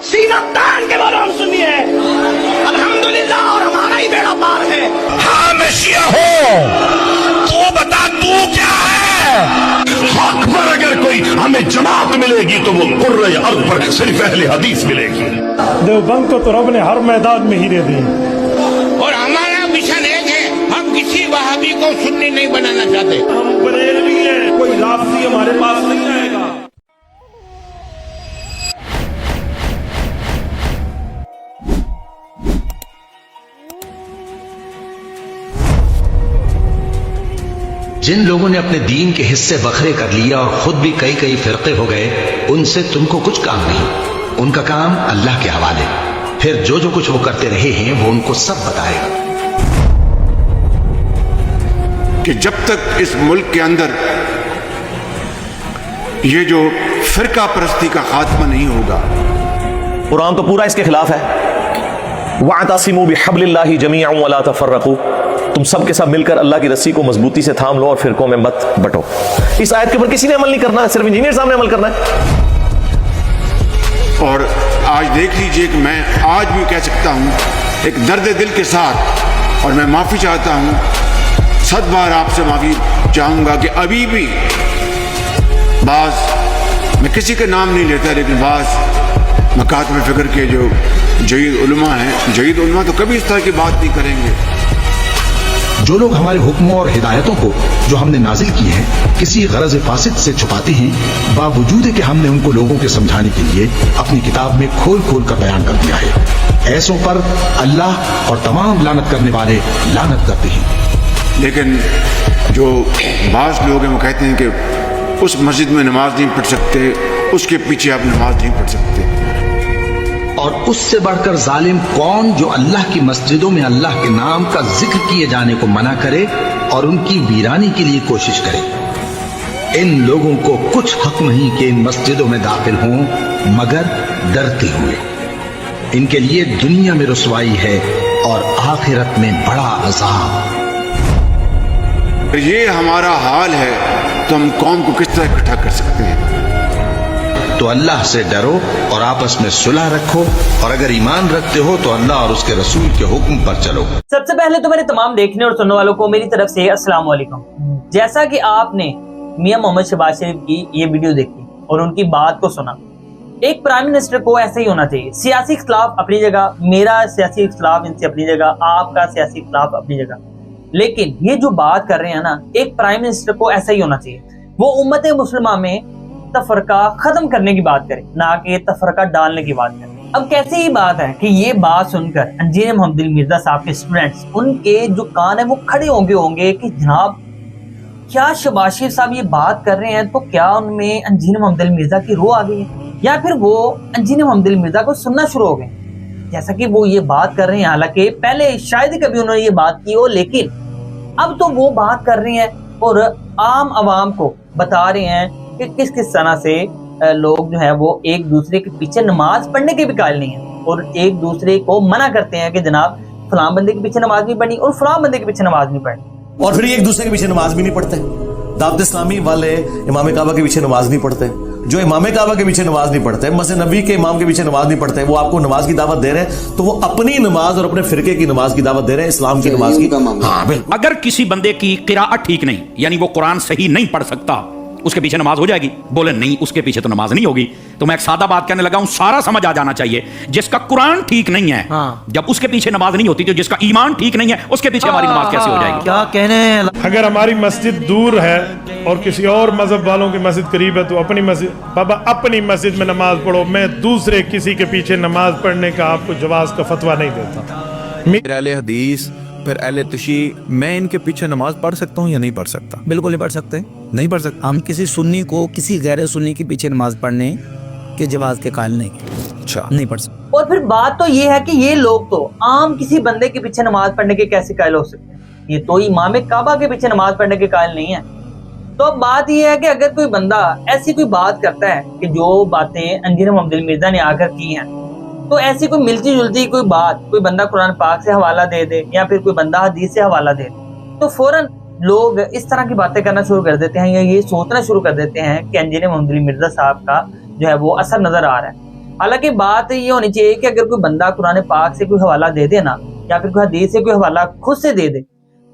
सीना तान के बोलो, हम सुनिए अल्हम्दुलिल्लाह और हमारा ही बेड़ा पार है। हाँ मैं शिया हूँ, तू बता तू क्या है? हक पर अगर कोई हमें जमात मिलेगी तो वो कुर्रे अर्द पर सिर्फ अहले हदीस मिलेगी। देवबंद को तो रब ने हर मैदान में हीरे दिए। और हमारा मिशन एक है, हम किसी वहाबी को सुन्नी नहीं बनाना चाहते। हम बरेलवी हैं, कोई राफसी हमारे पास नहीं आएगा। जिन लोगों ने अपने दीन के हिस्से बखरे कर लिया और खुद भी कई कई फिरके हो गए, उनसे तुमको कुछ काम नहीं, उनका काम अल्लाह के हवाले। फिर जो जो कुछ वो करते रहे हैं वो उनको सब बताएगा। कि जब तक इस मुल्क के अंदर ये जो फिरका परस्ती का खात्मा नहीं होगा, कुरान तो पूरा इसके खिलाफ है। वअतसिमू बिहब्लिल्लाहि जमीअन वला तफर्रकू, तुम सब के सब मिलकर अल्लाह की रस्सी को मजबूती से थाम लो और फिरकों में मत बंटो। इस आयत के ऊपर किसी ने अमल नहीं करना है, सिर्फ इंजीनियर साहब ने अमल करना है। और आज देख लीजिए कि मैं आज भी कह सकता हूँ एक दर्द दिल के साथ, और मैं माफ़ी चाहता हूँ, 100 बार आपसे माफ़ी चाहूँगा कि अभी भी बाज़, मैं किसी का नाम नहीं लेता, लेकिन बाज़ मकातब फ़िक्र के जो जयीद उलमा हैं, जयीद उलमा तो कभी इस तरह की बात नहीं करेंगे। जो लोग हमारे हुक्मों और हिदायतों को जो हमने नाजिल की हैं किसी गरज फासिद से छुपाते हैं, बावजूद कि हमने उनको लोगों के समझाने के लिए अपनी किताब में खोल खोल कर बयान कर दिया है, ऐसों पर अल्लाह और तमाम लानत करने वाले लानत करते हैं। लेकिन जो बाज़ लोग हैं वो कहते हैं कि उस मस्जिद में नमाज नहीं पढ़ सकते, उसके पीछे आप नमाज नहीं पढ़ सकते। और उससे बढ़कर जालिम कौन जो अल्लाह की मस्जिदों में अल्लाह के नाम का जिक्र किए जाने को मना करे और उनकी वीरानी के लिए कोशिश करे। इन लोगों को कुछ हक नहीं कि इन मस्जिदों में दाखिल हों मगर डरते हुए। इनके लिए दुनिया में रुसवाई है और आखिरत में बड़ा अज़ाब। ये हमारा हाल है तो हम कौम को किस तरह इकट्ठा कर सकते हैं? तो अल्लाह से डरो और आपस में सुलह रखो, और अगर ईमान रखते हो तो अल्लाह और उसके रसूल के हुक्म पर चलो। सबसे पहले तो मेरे तमाम देखने और सुनने वालों को मेरी तरफ से अस्सलाम वालेकुम। जैसा कि आपने मियां मोहम्मद शहबाज शरीफ की ये वीडियो देखी और उनकी बात को सुना, एक प्राइम मिनिस्टर को ऐसा ही होना चाहिए। सियासी इख्तिलाफ अपनी जगह, मेरा सियासी इख्तिलाफ इनसे अपनी जगह, आपका सियासी इख्तिलाफ अपनी जगह, लेकिन ये जो बात कर रहे हैं ना, एक प्राइम मिनिस्टर को ऐसा ही होना चाहिए। वो उम्मत मुस्लिमा में तफरका खत्म करने की बात करें, ना कि तफरका डालने की बात करें। अब कैसी ही बात है कि ये बात सुनकर इंजीनियर मोहम्मद मिर्जा साहब के स्टूडेंट्स, उनके जो कान है वो खड़े होंगे कि जनाब क्या शहबाज शरीफ साहब ये बात कर रहे हैं, तो क्या उनमें इंजीनियर मोहम्मद मिर्जा की रूह आ गई है, या फिर वो इंजीनियर मोहम्मद मिर्जा को सुनना शुरू हो गए जैसा कि वो ये बात कर रहे हैं। हालांकि पहले शायद ही कभी उन्होंने ये बात की हो, लेकिन अब तो वो बात कर रहे हैं और आम आवाम को बता रहे हैं कि किस किस तरह से लोग जो है वो एक दूसरे के पीछे नमाज पढ़ने के भी कायल नहीं है, और एक दूसरे को मना करते हैं कि जनाब फलां बंदे के पीछे नमाज नहीं पढ़नी और फलां बंदे के पीछे नमाज नहीं पढ़नी। और फिर एक दूसरे के पीछे नमाज भी नहीं पढ़ते। दावत इस्लामी वाले इमाम काबा के पीछे नमाज नहीं पढ़ते। जो इमाम काबा के पीछे नमाज नहीं पढ़ते, मस्जिद नबी के इमाम के पीछे नमाज नहीं पढ़ते, वो आपको नमाज की दावत दे रहे हैं, तो वो अपनी नमाज और अपने फिरके की नमाज की दावत दे रहे हैं, इस्लाम की नमाज की। हाँ बिल्कुल। अगर किसी बंदे की किराअत ठीक नहीं, यानी वो कुरान सही नहीं पढ़ सकता, उसके पीछे नमाज हो जाएगी? बोले नहीं, उसके पीछे तो नमाज नहीं होगी। तो मैं एक सादा बात कहने लगा हूं, सारा समझ आ जाना चाहिए। जिसका कुरान ठीक नहीं है, जब उसके पीछे नमाज नहीं होती, तो जिसका ईमान ठीक नहीं है उसके पीछे हमारी नमाज कैसे हो जाएगी? क्या कहने हैं? अगर हमारी मस्जिद दूर है और किसी और मजहब वालों की मस्जिद करीब है, तो अपनी मस्जिद, बाबा अपनी मस्जिद में नमाज पढ़ो। मैं दूसरे किसी के पीछे नमाज पढ़ने का आपको जवाज का फतवा नहीं देता। अहले हदीस फिर अहले तशी, मैं इनके पीछे नमाज पढ़ सकता हूँ या नहीं पढ़ सकता? बिल्कुल नहीं पढ़ सकते। नहीं पढ़ सकता। हम किसी सुन्नी को किसी गैर सुन्नी के पीछे नमाज पढ़ने के जवाज के कायल नहीं। अच्छा, नहीं पढ़ सकते। और फिर बात तो ये है कि ये लोग तो आम किसी बंदे के पीछे नमाज पढ़ने के कैसे कायल हो सकते हैं? ये तो इमाम काबा के पीछे नमाज पढ़ने के कायल नहीं है। तो अब बात ये है कि अगर कोई बंदा ऐसी कोई बात करता है कि जो बातें इंजीनियर मोहम्मद मिर्जा ने आकर की हैं, तो ऐसी कोई मिलती जुलती कोई बात कोई बंदा कुरान पाक से हवाला दे दे या फिर कोई बंदा हदीस से हवाला दे दे, तो फौरन लोग इस तरह की बातें करना शुरू कर देते हैं या ये सोचना शुरू कर देते हैं कि इंजीनियर मोहम्मद मिर्जा साहब का जो है वो असर नजर आ रहा है। हालांकि बात ये होनी चाहिए कि अगर कोई बंदा कुरान पाक से कोई हवाला दे दे ना, या फिर कोई हदीस से कोई हवाला खुद से दे दे,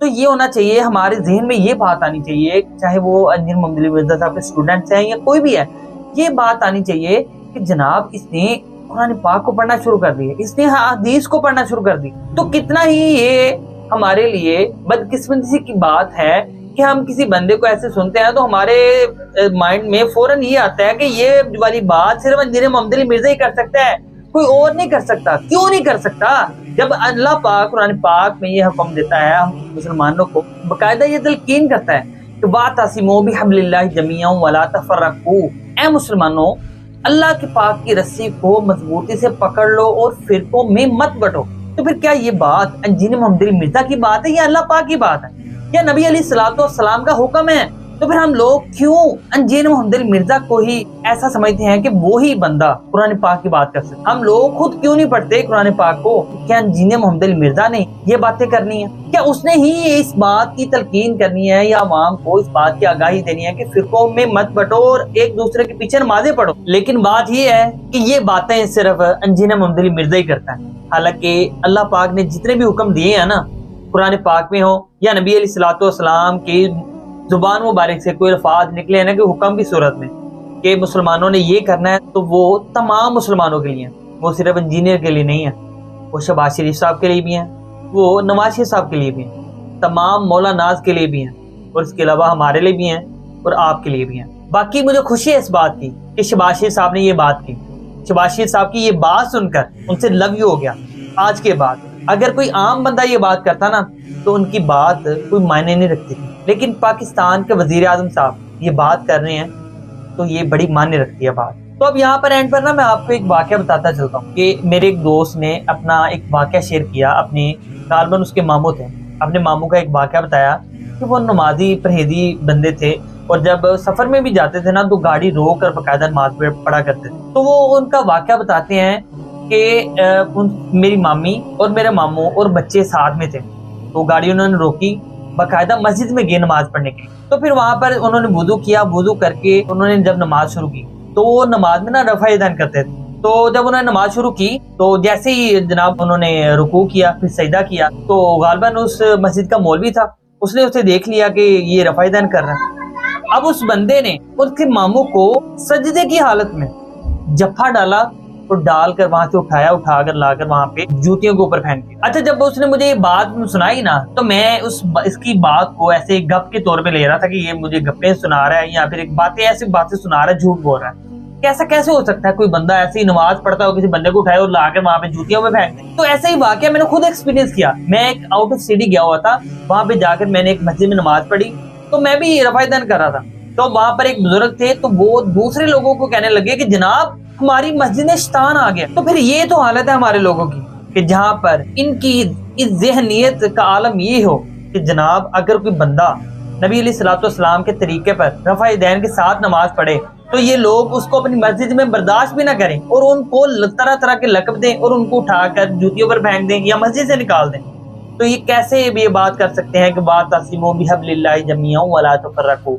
तो ये होना चाहिए, हमारे जहन में ये बात आनी चाहिए, चाहे वो इंजीनियर मोहम्मद अली मिर्जा साहब के स्टूडेंट्स हैं या कोई भी है, ये बात आनी चाहिए कि जनाब इसने कुरान पाक को पढ़ना शुरू कर दिया, इसने हदीस को पढ़ना शुरू कर दी। तो कितना ही ये हमारे लिए बदकिस्मती की बात है कि हम किसी बंदे को ऐसे सुनते हैं तो हमारे माइंड में फौरन ये आता है कि ये वाली बात सिर्फ इंजीनियर मोहम्मद अली मिर्जा ही कर सकता है, कोई और नहीं कर सकता। क्यों नहीं कर सकता? जब अल्लाह पाक कुरान पाक में ये हुक्म देता है हम मुसलमानों को, बाकायदा ये तलकीन करता है कि वातसिमू बिहब्लिल्लाहि जमीअन वला तफर्रकू, ऐ मुसलमानों अल्लाह के पाक की रस्सी को मजबूती से पकड़ लो और फिरकों में मत बंटो। तो फिर क्या ये बात इंजीनियर मोहम्मद अली मिर्जा की बात है या अल्लाह पाक की बात है या नबी अलैहिस्सलाम का हुक्म है? तो फिर हम लोग क्यों इंजीनियर मोहम्मद अली मिर्जा को ही ऐसा समझते हैं कि वो ही बंदा कुरान पाक की बात कर सकता? हम लोग खुद क्यों नहीं पढ़ते कुरान पाक को? क्या इंजीनियर मोहम्मद अली मिर्जा ने ये बातें करनी है? क्या उसने ही इस बात की तलकीन करनी है या आवाम को इस बात की आगाही देनी है कि फिरकों में मत बटो और एक दूसरे के पीछे नमाजें पढ़ो? लेकिन बात ये है कि ये बातें सिर्फ इंजीनियर मोहम्मद अली मिर्जा ही करता है। हालांकि अल्लाह पाक ने जितने भी हुक्म दिए हैं ना, कुरान पाक में हो या नबी अलैहिस्सलाम की जुबान मुबारक से कोई अल्फाज निकले हैं ना कि हुक्म की सूरत में कि मुसलमानों ने ये करना है, तो वो तमाम मुसलमानों के लिए है, वो सिर्फ इंजीनियर के लिए नहीं है, वो शहबाज शरीफ साहब के लिए भी हैं, वो नवाज शरीफ साहब के लिए भी हैं, तमाम मौला नाज के लिए भी हैं, और इसके अलावा हमारे लिए भी हैं और आपके लिए भी हैं। बाकी मुझे खुशी है इस बात की कि शहबाज शरीफ साहब ने ये बात की। शहबाज शरीफ साहब की ये बात सुनकर उनसे लव यू हो गया। आज के बाद अगर कोई आम बंदा ये बात करता ना तो उनकी बात कोई मायने नहीं रखती थी, लेकिन पाकिस्तान के वजीर आजम साहब ये बात कर रहे हैं तो ये बड़ी मायने रखती है बात। तो अब यहाँ पर एंड पर ना मैं आपको एक वाकया बताता चलता हूँ कि मेरे एक दोस्त ने अपना एक वाकया शेयर किया, अपने गालबन उसके मामू थे, अपने मामू का एक वाकया बताया कि वो नमाजी परहेजी बंदे थे और जब सफर में भी जाते थे ना तो गाड़ी रोक कर बाकायदा नमाज पढ़ा करते थे। तो वो उनका वाकया बताते हैं कि मेरी मामी और मेरे मामू और बच्चे साथ में थे, तो गाड़ी उन्होंने रोकी, बाकायदा मस्जिद में गए नमाज पढ़ने के। तो फिर वहां पर उन्होंने वुजू किया, वुजू करके उन्होंने जब नमाज शुरू की तो वो नमाज में ना रफ़ा यदैन करते थे। तो जब उन्होंने नमाज शुरू की तो जैसे ही जनाब उन्होंने रुकू किया फिर सजदा किया तो गालबन उस मस्जिद का मौलवी था, उसने उसे देख लिया कि ये रफ़ा यदैन कर रहा है। अब उस बंदे ने उसके मामू को सजदे की हालत में जफ्फा डाला तो डालकर वहां से उठाकर लाकर वहां पे जूतियों के ऊपर फेंक दिया। अच्छा, जब उसने मुझे ये बात सुनाई ना तो मैं इसकी बात को ऐसे गप के तौर पे ले रहा था कि ये मुझे गप्पे सुना रहा है या फिर एक ऐसी बातें सुना रहा है, झूठ बोल रहा है। कैसे हो सकता है कोई बंदा ऐसे ही नमाज पढ़ता हो किसी बंदे को उठाए और लाकर वहां पे जूतियों में फेंक दे? तो ऐसा ही वाकया मैंने खुद एक्सपीरियंस किया। मैं एक आउट ऑफ सिटी गया हुआ था, वहां पे जाकर मैंने एक मस्जिद में नमाज पढ़ी तो मैं भी रफ़ा यदैन कर रहा था। तो वहां पर एक बुजुर्ग थे तो वो दूसरे लोगों को कहने लगे कि जनाब हमारी मस्जिद में शैतान आ गया। तो फिर ये तो हालत है हमारे लोगों की कि जहां पर इनकी इस ज़हनियत का आलम ये हो कि जनाब अगर कोई बंदा नबी अलैहिस्सलाम के तरीके पर रफ़ा यदैन के साथ नमाज पढ़े तो ये लोग उसको अपनी मस्जिद में बर्दाश्त भी ना करें और उनको तरह तरह के लक़ब दें और उनको उठाकर जूतियों पर फेंक दें या मस्जिद से निकाल दें। तो ये कैसे ये बात कर सकते हैं कि वातसिमू बिहब्लिल्लाहि जमीअन वला तफर्रकू,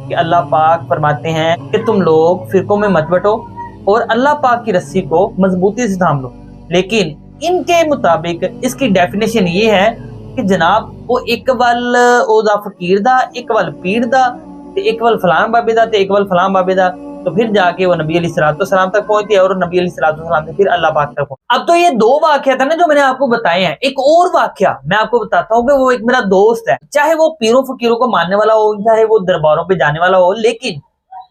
कि अल्लाह पाक फरमाते हैं कि तुम लोग फिरकों में मत बटो और अल्लाह पाक की रस्सी को मजबूती से थाम लो। लेकिन इनके मुताबिक इसकी डेफिनेशन ये है कि जनाब वो एक वल ओदा फकीर दा, एक वल पीर दा, एक वल फलान बाबे दा, एक वल फलान बाबे दा। तो फिर जाके वो नबी अलैहिस्सलाम तक पहुंचती है और नबी अलैहिस्सलाम से फिर अल्लाह पाक तक पहुंचती। अब तो ये दो वाकया था ना जो मैंने आपको बताए हैं। एक और वाकया मैं आपको बताता हूँ कि वो एक मेरा दोस्त है, चाहे वो पीरों फकीरों को मानने वाला हो, चाहे वो दरबारों पे जाने वाला हो, लेकिन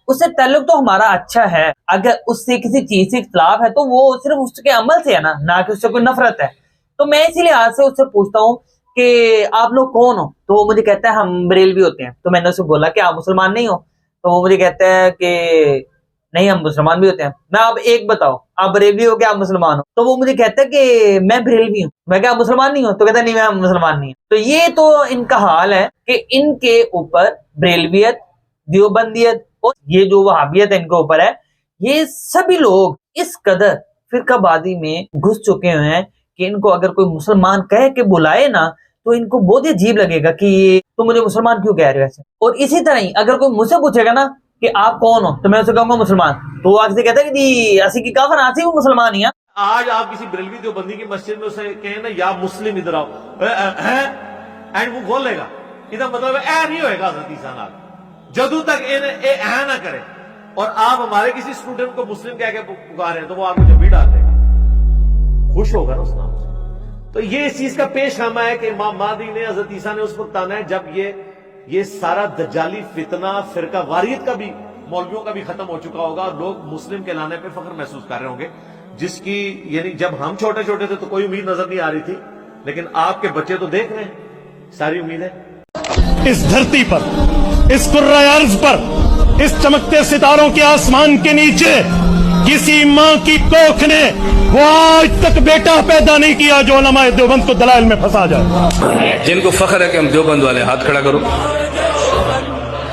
उससे ताल्लुक तो हमारा अच्छा है। अगर उससे किसी चीज से इख्तिलाफ है तो वो सिर्फ उसके अमल से है ना कि उससे कोई नफरत है। तो मैं इसीलिए आज से उससे पूछता हूँ कि आप लोग कौन हो? तो वो मुझे कहता है हम बरेलवी होते हैं। तो मैंने उससे बोला कि आप मुसलमान नहीं हो? तो वो मुझे कहता है कि नहीं हम मुसलमान भी होते हैं। मैं आप एक बताओ, आप बरेलवी हो क्या आप मुसलमान हो? तो वो मुझे कहता है कि मैं बरेलवी हूँ। मैं क्या आप मुसलमान नहीं हो? तो कहता है नहीं मैं मुसलमान नहीं हूँ। तो ये तो इनका हाल है कि इनके ऊपर बरेलवियत, देवबंदियत और ये जो वहाबियत है इनके ऊपर है। ये सभी लोग इस कदर फिरकाबाजी में घुस चुके हुए हैं कि इनको अगर कोई मुसलमान कह के बुलाए ना तो इनको बहुत ही अजीब लगेगा कि ये तो मुझे मुसलमान क्यों कह रहे हो ऐसे। और इसी तरह ही अगर कोई मुझसे पूछेगा ना کہ آپ کون ہو تو میں اسے کہوں گا مسلمان, تو وہ آگے سے کہتا ہے کہ جی اسی کی کافر آسی وہ مسلمان ہی ہیں. آج آپ کسی بریلوی دیوبندی کی مسجد میں اسے کہیں نا یا مسلم ادھر آؤ اینڈ وہ کھول لے گا, ادھر مطلب اے نہیں ہوئے گا حضرت عیسیٰ نال جدو تک اے نہ کرے. اور آپ ہمارے کسی اسٹوڈنٹ کو مسلم کہہ کے پکارے ہیں تو وہ آپ کو جب بھی ڈال دے گا, خوش ہوگا نا اس نام سے. تو یہ اس چیز کا پیش خامہ ہے کہ امام مہدی نے حضرت عیسیٰ نے اس وقت آنا ہے جب یہ سارا دجالی فتنہ فرقہ واریت کا بھی مولویوں کا بھی ختم ہو چکا ہوگا اور لوگ مسلم کہلانے پہ فخر محسوس کر رہے ہوں گے, جس کی یعنی جب ہم چھوٹے چھوٹے تھے تو کوئی امید نظر نہیں آ رہی تھی, لیکن آپ کے بچے تو دیکھ رہے ہیں, ساری امید ہے. اس دھرتی پر, اس کرۂ ارض پر, اس چمکتے ستاروں کے آسمان کے نیچے کسی ماں کی کوکھ نے وہ آج تک بیٹا پیدا نہیں کیا جو علماء دیوبند کو دلائل میں پھنسا جائے. جن کو فخر ہے کہ ہم دیوبند والے, ہاتھ کھڑا کرو.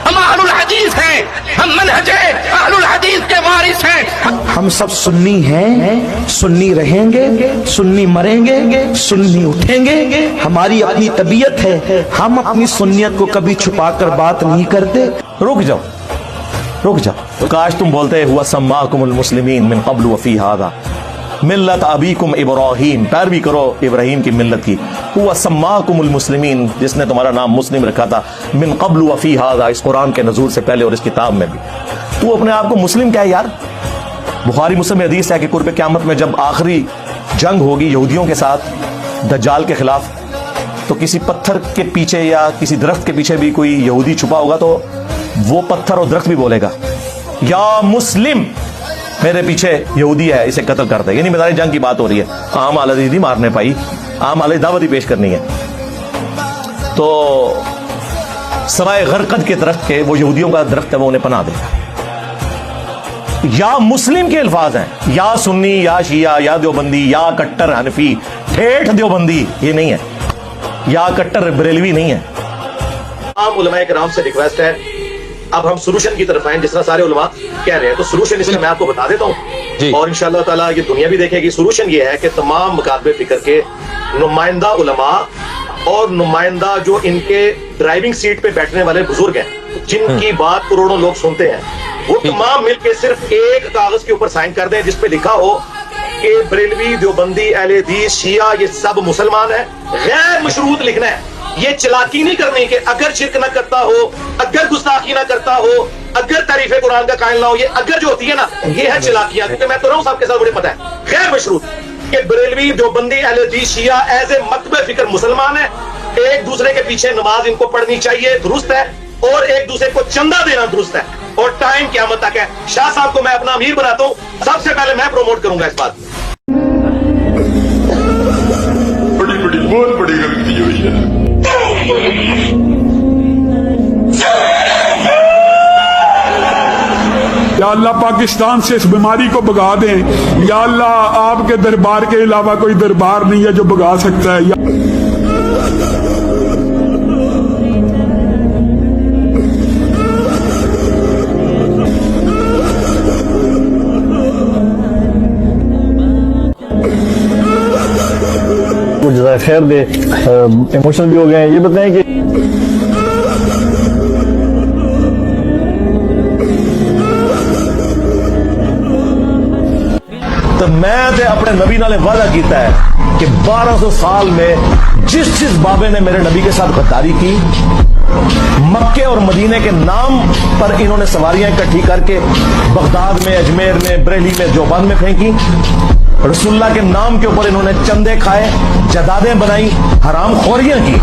ہم اہل الحدیث ہیں, ہم منہج اہل الحدیث کے وارث ہیں. ہم سب سنی ہیں, سنی رہیں گے, سنی مریں گے, سنی اٹھیں گے. ہماری اپنی طبیعت ہے, ہم اپنی سنیت کو کبھی چھپا کر بات نہیں کرتے. رک جاؤ, رک جاؤ. کاش تم بولتے ہوا سماکم المسلمین من قبل وفی ھذا ملت ابیکم ابراہیم, پیروی کرو ابراہیم کی ملت کی. ہوا سماکم المسلمین, جس نے تمہارا نام مسلم رکھا تھا, من قبل وفی ھذا, اس قرآن کے نزول سے پہلے اور اس کتاب میں بھی. تو اپنے آپ کو مسلم کیا ہے یار؟ بخاری مسلم میں حدیث ہے کہ قرب قیامت میں جب آخری جنگ ہوگی یہودیوں کے ساتھ دجال کے خلاف, تو کسی پتھر کے پیچھے یا کسی درخت کے پیچھے بھی کوئی یہودی چھپا ہوگا تو وہ پتھر اور درخت بھی بولے گا یا مسلم, میرے پیچھے یہودی ہے, اسے قتل کر دے. یعنی میدان جنگ کی بات ہو رہی ہے, عام علیہ نہیں مارنے پائی, عام علیہ دعوت ہی پیش کرنی ہے. تو سوائے غرقد کے درخت کے, وہ یہودیوں کا درخت ہے, وہ انہیں پناہ دے گا. یا مسلم کے الفاظ ہیں, یا سنی یا شیعہ یا دیوبندی یا کٹر حنفی ٹھیٹھ دیوبندی, یہ نہیں ہے, یا کٹر بریلوی نہیں ہے. عام علماء کرام سے ریکویسٹ ہے, اب ہم سولوشن کی طرف آئیں, جس طرح سارے علماء کہہ رہے ہیں. تو سولوشن اس میں میں آپ کو بتا دیتا ہوں, اور انشاءاللہ تعالیٰ یہ دنیا بھی دیکھے گی. سولوشن یہ ہے کہ تمام مکاتب فکر کے نمائندہ علماء اور نمائندہ جو ان کے ڈرائیونگ سیٹ پہ بیٹھنے والے بزرگ ہیں, جن کی بات کروڑوں لوگ سنتے ہیں, وہ تمام مل کے صرف ایک کاغذ کے اوپر سائن کر دیں جس پہ لکھا ہو کہ بریلوی, دیوبندی, اہل حدیث, شیعہ یہ سب مسلمان ہیں. غیر مشروط لکھنا ہے, یہ چلاکی نہیں کرنی کہ اگر شرک نہ کرتا ہو, اگر گستاخی نہ کرتا ہو, اگر تعریف قرآن کا قائل نہ ہو. یہ اگر جو ہوتی ہے نا, یہ ہے چلاکیاں, کیونکہ میں تو رہا ہوں صاحب کے ساتھ, مجھے پتا ہے. غیر مشروط کہ بریلوی, دیوبندی, اہل حدیث, شیعہ ایز اے مکتب فکر مسلمان ہیں, ایک دوسرے کے پیچھے نماز ان کو پڑھنی چاہیے, درست ہے, اور ایک دوسرے کو چندہ دینا درست ہے, اور ٹائم قیامت تک ہے. شاہ صاحب کو میں اپنا امیر بناتا ہوں, سب سے پہلے میں پروموٹ کروں گا اس بات. بہت بڑی غلطی ہوئی ہے. یا اللہ پاکستان سے اس بیماری کو بھگا دیں. یا اللہ آپ کے دربار کے علاوہ کوئی دربار نہیں ہے جو بھگا سکتا ہے. جزائے خیر دے, ایموشنل بھی ہو گئے ہیں. یہ بتائیں کہ تو میں تے اپنے نبی نال وعدہ کیتا ہے کہ 1200 سال میں جس بابے نے میرے نبی کے ساتھ غداری کی, مکے اور مدینے کے نام پر انہوں نے سواریاں اکٹھی کر کے بغداد میں, اجمیر میں, بریلی میں, دیوبند میں پھینکی. رسول اللہ کے نام کے اوپر انہوں نے چندے کھائے, جدادیں بنائی, حرام خوریاں کی.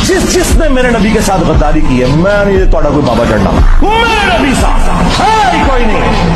جس نے میرے نبی کے ساتھ غداری کی ہے, میں نہیں تھوڑا کوئی بابا چڑھنا, میرے نبی صاحب ہے کوئی نہیں.